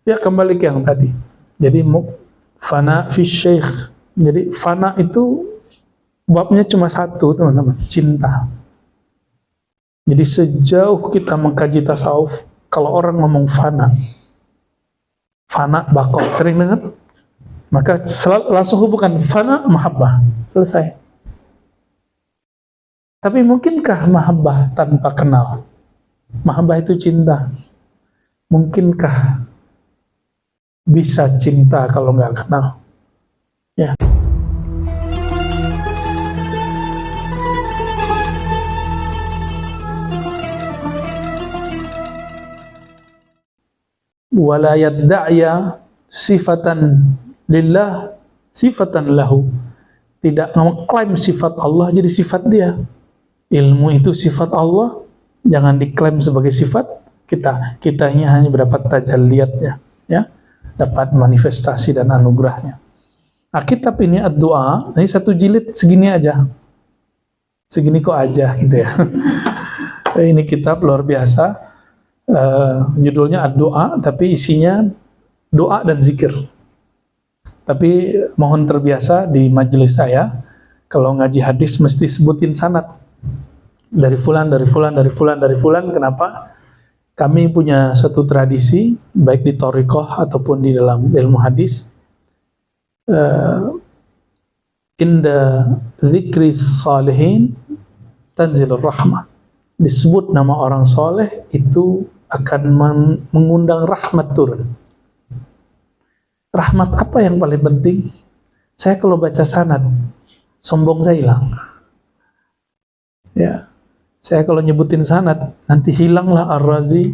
Ya kembali ke yang tadi. Jadi fana fi syekh. Jadi fana itu babnya cuma satu, teman-teman, cinta. Jadi sejauh kita mengkaji tasawuf, kalau orang ngomong fana bakal sering dengar, maka langsung hubungkan fana mahabbah, selesai. Tapi mungkinkah mahabbah tanpa kenal? Mahabbah itu cinta. Mungkinkah bisa cinta kalau nggak kenal? Ya. Wala yadda'ya sifatan lillah sifatan lahu. Tidak mengklaim sifat Allah jadi sifat dia. Ilmu itu sifat Allah, jangan diklaim sebagai sifat kita. Kitanya hanya berdapat tajalliyatnya, ya, dapat manifestasi dan anugerahnya. Nah, kitab ini ad-du'a, ini satu jilid segini aja. Segini kok aja gitu ya. Ini kitab luar biasa. Judulnya ad-du'a, tapi isinya doa dan zikir. Tapi mohon terbiasa di majelis saya, kalau ngaji hadis mesti sebutin sanad. Dari fulan, dari fulan, dari fulan, dari fulan. Kenapa? Kami punya satu tradisi, baik di thariqah ataupun di dalam ilmu hadis. Inda zikri salihin tanzilur rahmah. Disebut nama orang soleh itu akan mengundang rahmat turun. Rahmat apa yang paling penting? Saya kalau baca sanad, sombong saya hilang. Ya, saya kalau nyebutin sanad, nanti hilanglah Ar-Razi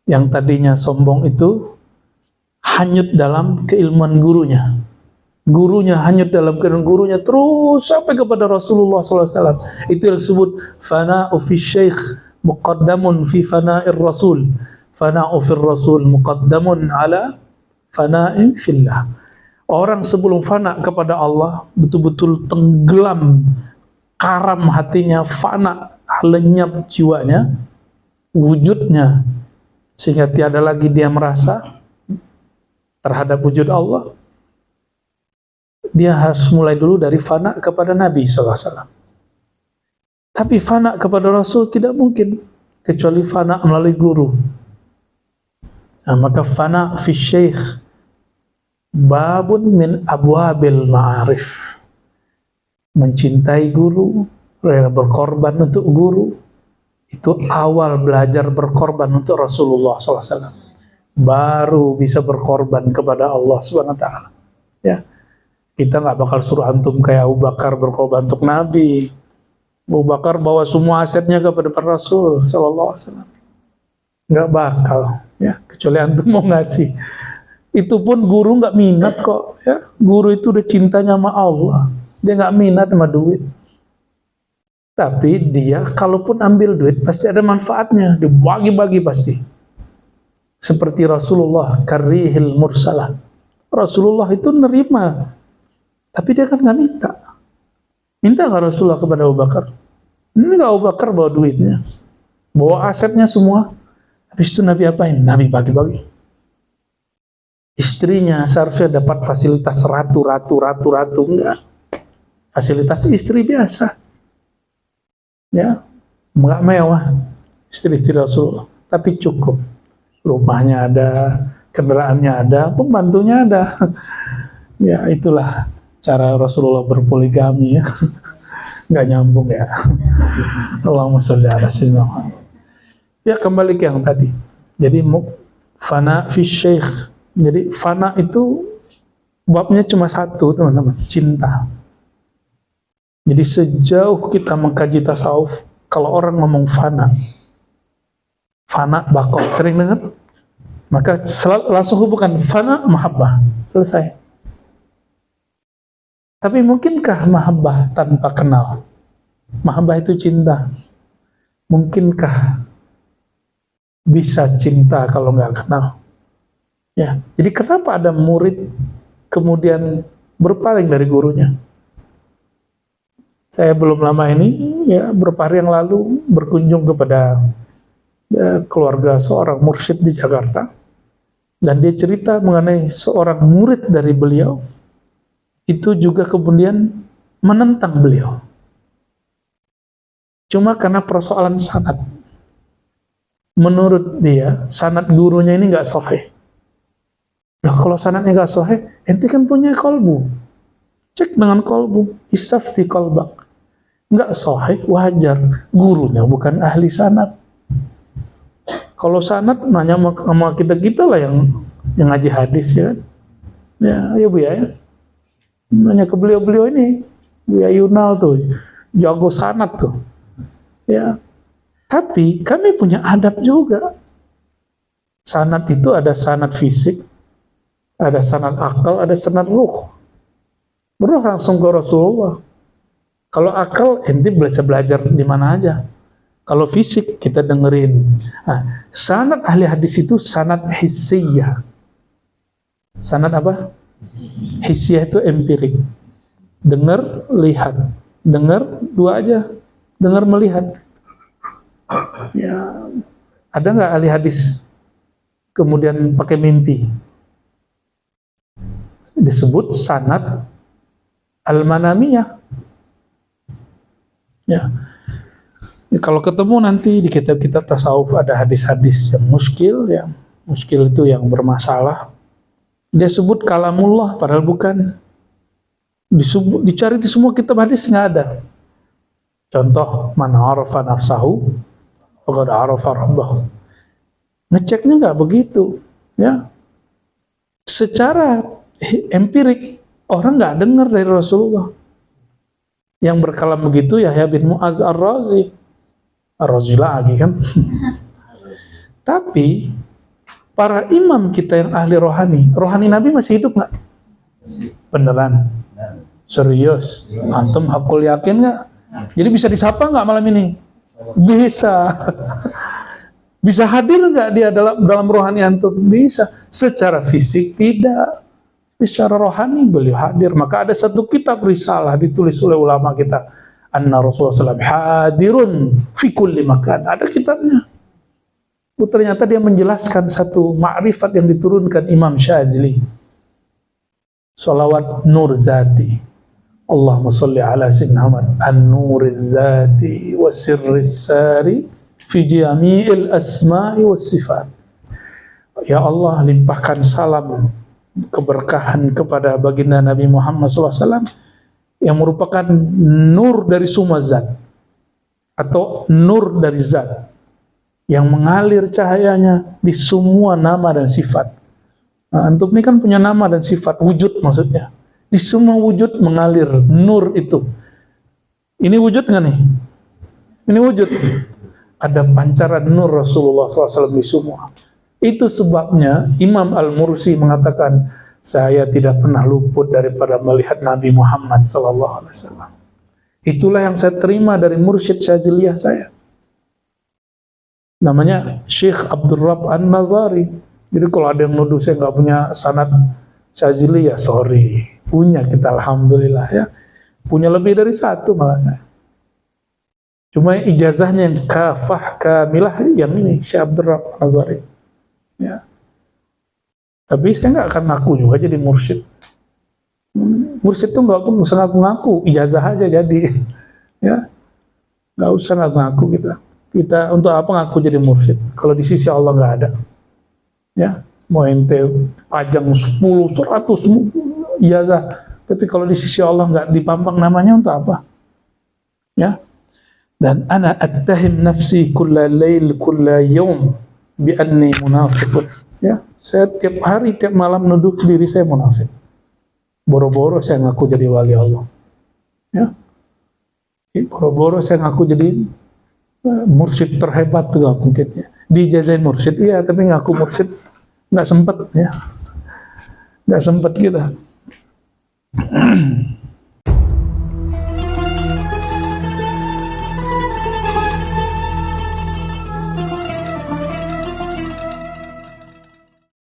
yang tadinya sombong itu hanyut dalam keilmuan gurunya. Gurunya hanyut dalam keilmuan gurunya terus sampai kepada Rasulullah SAW. Itu yang disebut fana'u fi syekh muqaddamun fi fana'ir rasul. Fana'u fi rasul muqaddamun ala fana'in fillah. Orang sebelum fana kepada Allah betul-betul tenggelam, karam hatinya, fana, lenyap jiwanya, wujudnya, sehingga tiada lagi dia merasa terhadap wujud Allah. Dia harus mulai dulu dari fana kepada Nabi SAW. Tapi fana kepada Rasul tidak mungkin kecuali fana melalui guru. Nah, maka fana fi syekh babun min abwabil ma'arif. Mencintai guru, rela berkorban untuk guru, itu awal belajar berkorban untuk Rasulullah SAW. Baru bisa berkorban kepada Allah SWT. Ya, kita nggak bakal suruh antum kayak Abu Bakar berkorban untuk Nabi. Abu Bakar bawa semua asetnya kepada Rasul SAW. Nggak bakal, ya, kecuali antum mau ngasih. Itu pun guru nggak minat kok, ya. Guru itu udah cintanya sama Allah. Dia nggak minat sama duit. Tapi dia kalaupun ambil duit pasti ada manfaatnya, dibagi-bagi pasti. Seperti Rasulullah karihil mursalah. Rasulullah itu nerima, tapi dia kan nggak minta. Minta nggak Rasulullah kepada Abu Bakar? Ini nggak Abu Bakar bawa duitnya, bawa asetnya semua. Habis itu Nabi apain? Nabi bagi-bagi. Istrinya seharusnya dapat fasilitas ratu, enggak. Fasilitas istri biasa, ya, nggak mewah istri-istri Rasulullah, tapi cukup. Rumahnya ada, kendaraannya ada, pembantunya ada. Ya, itulah cara Rasulullah berpoligami, ya. Nggak nyambung, ya. Allahumma sholli ala sayyidina Muhammad. Ya, kembali ke yang tadi. Jadi fana fi syekh. Jadi fana itu babnya cuma satu, teman-teman, cinta. Jadi sejauh kita mengkaji tasawuf, kalau orang ngomong fana bakal sering dengar, maka langsung hubungkan fana mahabbah, selesai. Tapi mungkinkah mahabbah tanpa kenal? Mahabbah itu cinta. Mungkinkah bisa cinta kalau nggak kenal? Ya, jadi kenapa ada murid kemudian berpaling dari gurunya? Saya belum lama ini, ya, beberapa hari yang lalu berkunjung kepada keluarga seorang mursyid di Jakarta. Dan dia cerita mengenai seorang murid dari beliau, itu juga kemudian menentang beliau. Cuma karena persoalan sanad. Menurut dia, sanad gurunya ini nggak sahih. Nah, kalau sanadnya nggak sahih, ente kan punya kolbu. Cek dengan kolbu, istafti kolbak. Nggak sahih, wajar. Gurunya bukan ahli sanad. Kalau sanad nanya sama kita lah yang ngaji hadis, ya kan? Ya Bu ya. Nanya ke beliau ini, Buya Yunal tuh, jago sanad tuh. Ya. Tapi kami punya adab juga. Sanad itu ada sanad fisik, ada sanad akal, ada sanad ruh. Ruh langsung ke Rasulullah. Kalau akal ente bisa belajar di mana aja. Kalau fisik kita dengerin. Nah, sanad ahli hadis itu sanad hissiyah. Sanad apa? Hissiyah itu empirik. Dengar, lihat. Dengar, dua aja. Dengar, melihat. Ya, ada nggak ahli hadis kemudian pakai mimpi? Disebut sanad al-manamiyah. Ya. Kalau ketemu nanti di kitab-kitab tasawuf ada hadis-hadis yang muskil itu yang bermasalah. Dia sebut kalamullah padahal bukan. Dicari di semua kitab hadis nggak ada. Contoh, man arafa nafsahu faqad arafa rabbahu. Ngeceknya nggak begitu, ya. Secara empirik orang nggak dengar dari Rasulullah. Yang berkalam begitu Yahya bin Mu'az Ar-Razi. Ar-Razi lagi kan. Tapi para imam kita yang ahli rohani Nabi masih hidup nggak? Beneran? Serius? Antum hakul yakin nggak? Jadi bisa disapa nggak malam ini? Bisa. Bisa hadir nggak dia dalam rohani antum? Bisa. Secara fisik tidak. Secara rohani beliau hadir. Maka ada satu kitab risalah ditulis oleh ulama kita. Anna Rasulullah SAW hadirun fi kulli makan. Ada kitabnya. Ternyata dia menjelaskan satu ma'rifat yang diturunkan Imam Syazili. Salawat nur zati. Allahumma salli ala sayyidina Muhammad an-nuriz zati wa sirris sari fi jami'il asma'i was sifat. Ya Allah, limpahkan salam keberkahan kepada baginda Nabi Muhammad SAW yang merupakan nur dari semua zat atau nur dari zat yang mengalir cahayanya di semua nama dan sifat. Nah, antum ini kan punya nama dan sifat, wujud maksudnya. Di semua wujud mengalir nur itu. Ini wujud nggak nih? Ini wujud. Ada pancaran nur Rasulullah SAW di semua. Itu sebabnya Imam Al-Mursi mengatakan, saya tidak pernah luput daripada melihat Nabi Muhammad SAW. Itulah yang saya terima dari mursyid Syaziliyah saya. Namanya Syekh Abdul Rabb An-Nazari. Jadi kalau ada yang nuduh saya nggak punya sanad Syaziliyah, sorry. Punya kita, alhamdulillah ya. Punya lebih dari satu malah saya. Cuma ijazahnya yang kafah kamilah yang ini Syekh Abdul Rabb An-Nazari. Ya. Tapi saya nggak akan ngaku juga jadi mursyid. Mursyid tuh nggak usah ngaku-ngaku, ijazah aja jadi. Ya, nggak usah ngaku-ngaku kita. Kita untuk apa ngaku jadi mursyid? Kalau di sisi Allah nggak ada. Ya, mau ente pajang 10, 100 ijazah, tapi kalau di sisi Allah nggak dipampang namanya untuk apa? Ya. Dan ana attahim nafsi kulla lail kulla yawm bi anni munafiqun. Ya, saya tiap hari, tiap malam nuduh diri saya munafik. Boro-boro saya ngaku jadi wali Allah. Ya, boro-boro saya ngaku jadi mursyid terhebat tuh gak mungkin ya. Diijazahin mursyid, iya, tapi ngaku mursyid nggak sempet ya. Nggak sempet kita.